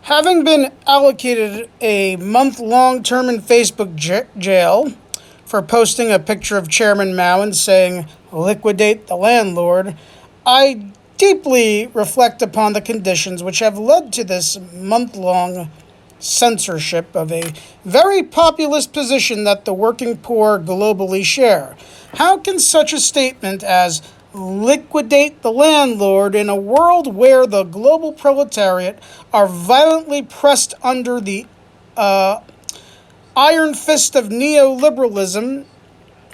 Having been allocated a month-long term in Facebook jail for posting a picture of Chairman Mao and saying, "Liquidate the landlord," I deeply reflect upon the conditions which have led to this month-long censorship of a very populist position that the working poor globally share. How can such a statement as "liquidate the landlord" in a world where the global proletariat are violently pressed under the iron fist of neoliberalism,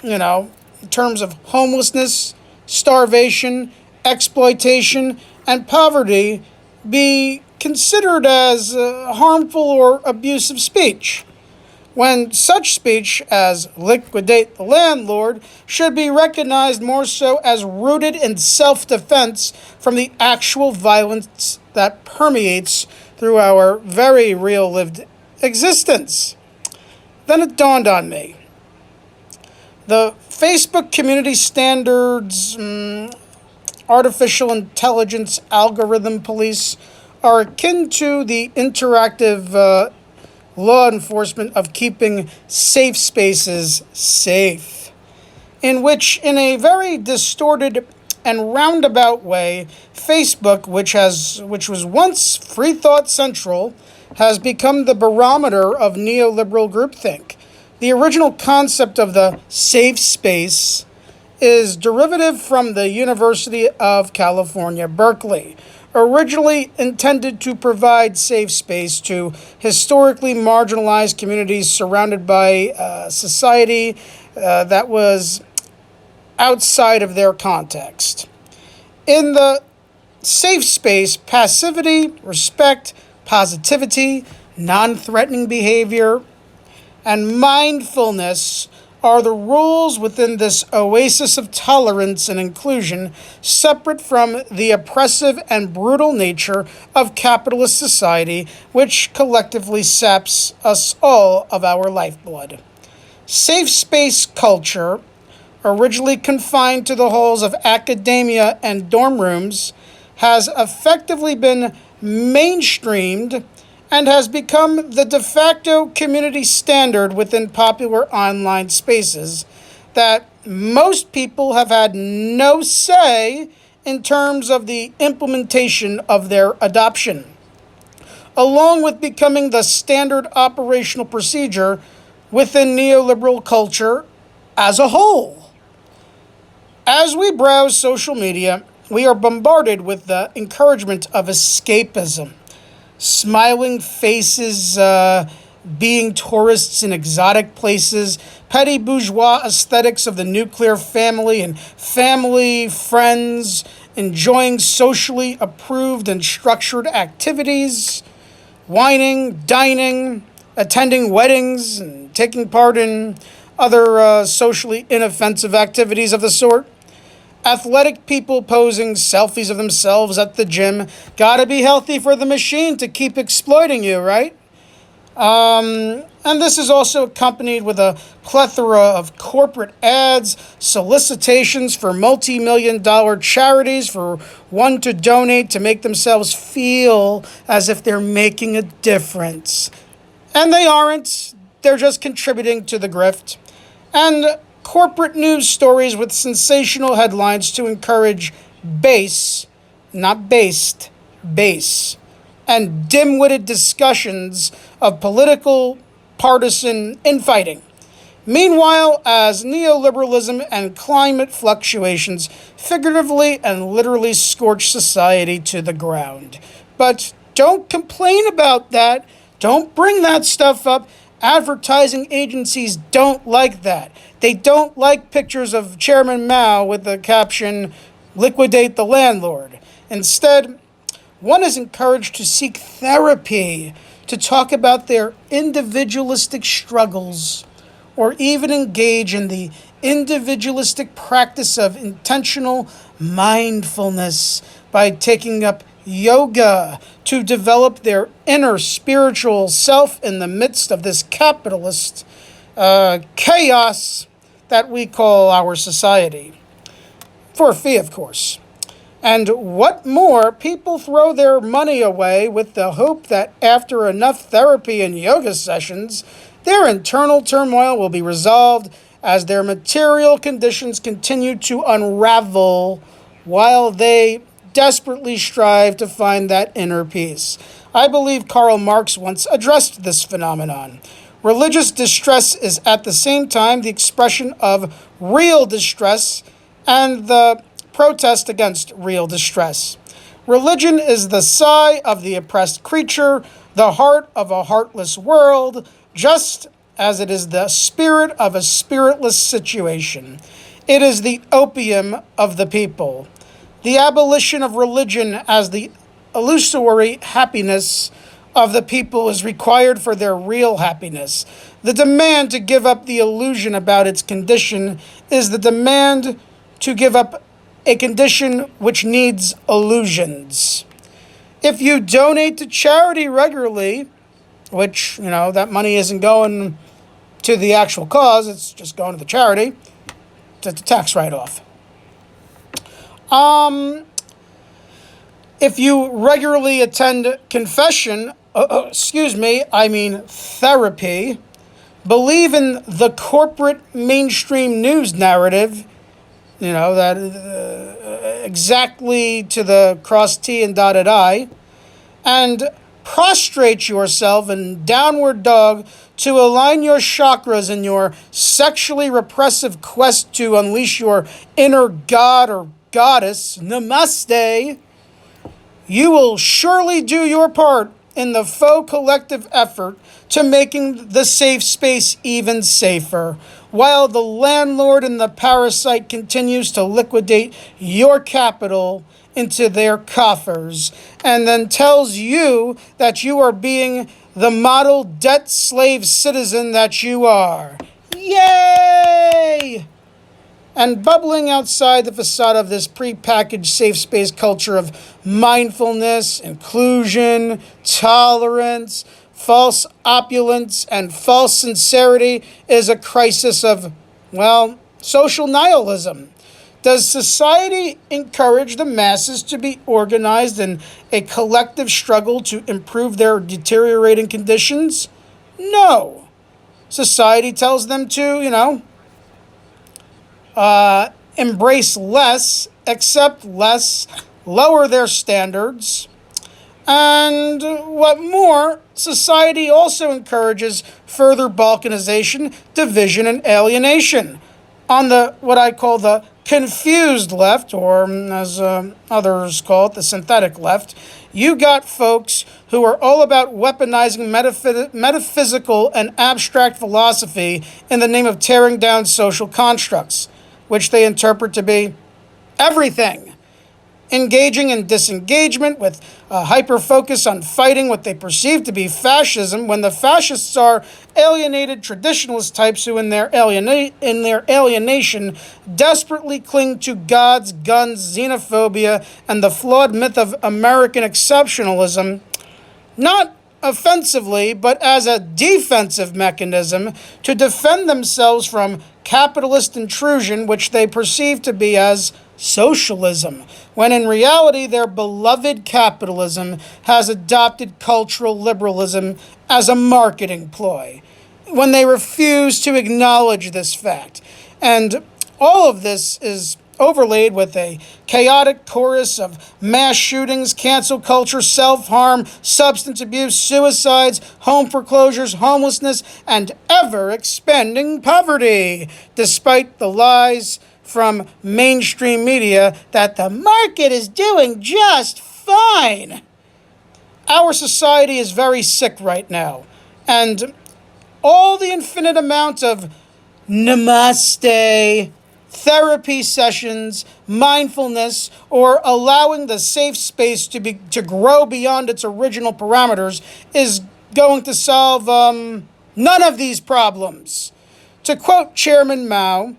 in terms of homelessness, starvation, exploitation, and poverty, be considered as harmful or abusive speech, when such speech as "liquidate the landlord" should be recognized more so as rooted in self-defense from the actual violence that permeates through our very real lived existence. Then it dawned on me. The Facebook community standards, artificial intelligence algorithm police are akin to the interactive law enforcement of keeping safe spaces safe, in which, in a very distorted and roundabout way, Facebook, which was once free thought central, has become the barometer of neoliberal groupthink. The original concept of the safe space is derivative from the University of California, Berkeley, originally intended to provide safe space to historically marginalized communities surrounded by society that was outside of their context. In the safe space, passivity, respect, positivity, non-threatening behavior, and mindfulness are the rules within this oasis of tolerance and inclusion, separate from the oppressive and brutal nature of capitalist society, which collectively saps us all of our lifeblood. Safe space culture, originally confined to the halls of academia and dorm rooms, has effectively been mainstreamed and has become the de facto community standard within popular online spaces that most people have had no say in terms of the implementation of their adoption, along with becoming the standard operational procedure within neoliberal culture as a whole. As we browse social media, we are bombarded with the encouragement of escapism. Smiling faces being tourists in exotic places, petty bourgeois aesthetics of the nuclear family and family friends, enjoying socially approved and structured activities, wining, dining, attending weddings, and taking part in other socially inoffensive activities of the sort. Athletic people posing selfies of themselves at the gym. Gotta be healthy for the machine to keep exploiting you, right? And this is also accompanied with a plethora of corporate ads, solicitations for multi-million-dollar charities for one to donate to make themselves feel as if they're making a difference. And they aren't. They're just contributing to the grift. And corporate news stories with sensational headlines to encourage base, not based, base, and dim-witted discussions of political partisan infighting. Meanwhile, as neoliberalism and climate fluctuations figuratively and literally scorch society to the ground. But don't complain about that. Don't bring that stuff up. Advertising agencies don't like that. They don't like pictures of Chairman Mao with the caption, "Liquidate the landlord." Instead, one is encouraged to seek therapy, to talk about their individualistic struggles, or even engage in the individualistic practice of intentional mindfulness by taking up yoga to develop their inner spiritual self in the midst of this capitalist chaos that we call our society. For a fee, of course. And what more, people throw their money away with the hope that after enough therapy and yoga sessions, their internal turmoil will be resolved as their material conditions continue to unravel while they desperately strive to find that inner peace. I believe Karl Marx once addressed this phenomenon. Religious distress is at the same time the expression of real distress and the protest against real distress. Religion is the sigh of the oppressed creature, the heart of a heartless world, just as it is the spirit of a spiritless situation. It is the opium of the people. The abolition of religion as the illusory happiness of the people is required for their real happiness. The demand to give up the illusion about its condition is the demand to give up a condition which needs illusions. If you donate to charity regularly, which, that money isn't going to the actual cause, it's just going to the charity, to the tax write-off. If you regularly attend therapy, believe in the corporate mainstream news narrative, that exactly to the crossed T and dotted I, and prostrate yourself in downward dog to align your chakras in your sexually repressive quest to unleash your inner god or goddess, namaste, you will surely do your part in the faux collective effort to making the safe space even safer, while the landlord and the parasite continues to liquidate your capital into their coffers, and then tells you that you are being the model debt slave citizen that you are. Yay! And bubbling outside the facade of this prepackaged safe space culture of mindfulness, inclusion, tolerance, false opulence, and false sincerity is a crisis of, social nihilism. Does society encourage the masses to be organized in a collective struggle to improve their deteriorating conditions? No. Society tells them to, embrace less, accept less, lower their standards. And what more, society also encourages further balkanization, division, and alienation. On the, what I call the confused left, or as others call it, the synthetic left, you got folks who are all about weaponizing metaphysical and abstract philosophy in the name of tearing down social constructs, which they interpret to be everything. Engaging in disengagement with a hyper-focus on fighting what they perceive to be fascism, when the fascists are alienated traditionalist types who in their alienation desperately cling to gods, guns, xenophobia, and the flawed myth of American exceptionalism, not offensively, but as a defensive mechanism to defend themselves from capitalist intrusion, which they perceive to be as socialism, when in reality their beloved capitalism has adopted cultural liberalism as a marketing ploy, when they refuse to acknowledge this fact. And all of this is overlaid with a chaotic chorus of mass shootings, cancel culture, self-harm, substance abuse, suicides, home foreclosures, homelessness, and ever-expanding poverty, despite the lies from mainstream media that the market is doing just fine. Our society is very sick right now, and all the infinite amount of namaste, therapy sessions, mindfulness, or allowing the safe space to grow beyond its original parameters is going to solve none of these problems. To quote Chairman Mao,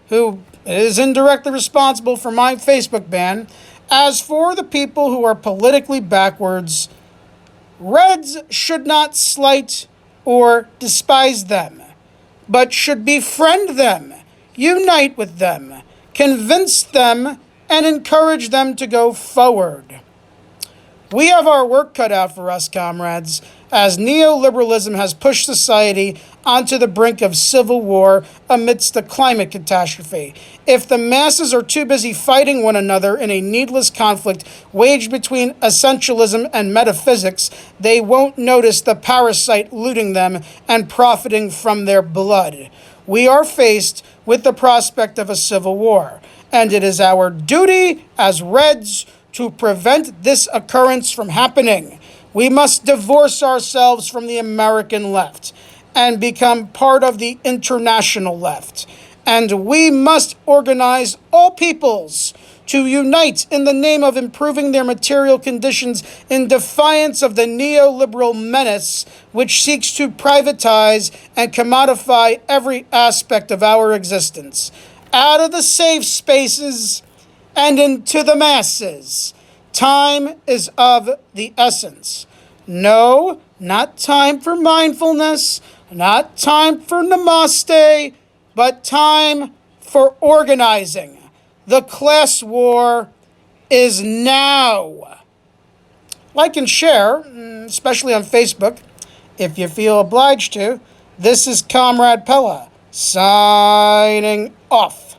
who is indirectly responsible for my Facebook ban, as for the people who are politically backwards, Reds should not slight or despise them, but should befriend them, unite with them, convince them, and encourage them to go forward. We have our work cut out for us, comrades, as neoliberalism has pushed society onto the brink of civil war amidst the climate catastrophe. If the masses are too busy fighting one another in a needless conflict waged between essentialism and metaphysics, they won't notice the parasite looting them and profiting from their blood. We are faced with the prospect of a civil war, and it is our duty as Reds to prevent this occurrence from happening. We must divorce ourselves from the American left and become part of the international left. And we must organize all peoples to unite in the name of improving their material conditions in defiance of the neoliberal menace which seeks to privatize and commodify every aspect of our existence. Out of the safe spaces and into the masses. Time is of the essence. No, not time for mindfulness, not time for namaste, but time for organizing. The class war is now. Like and share, especially on Facebook, if you feel obliged to. This is Comrade Pella, signing off.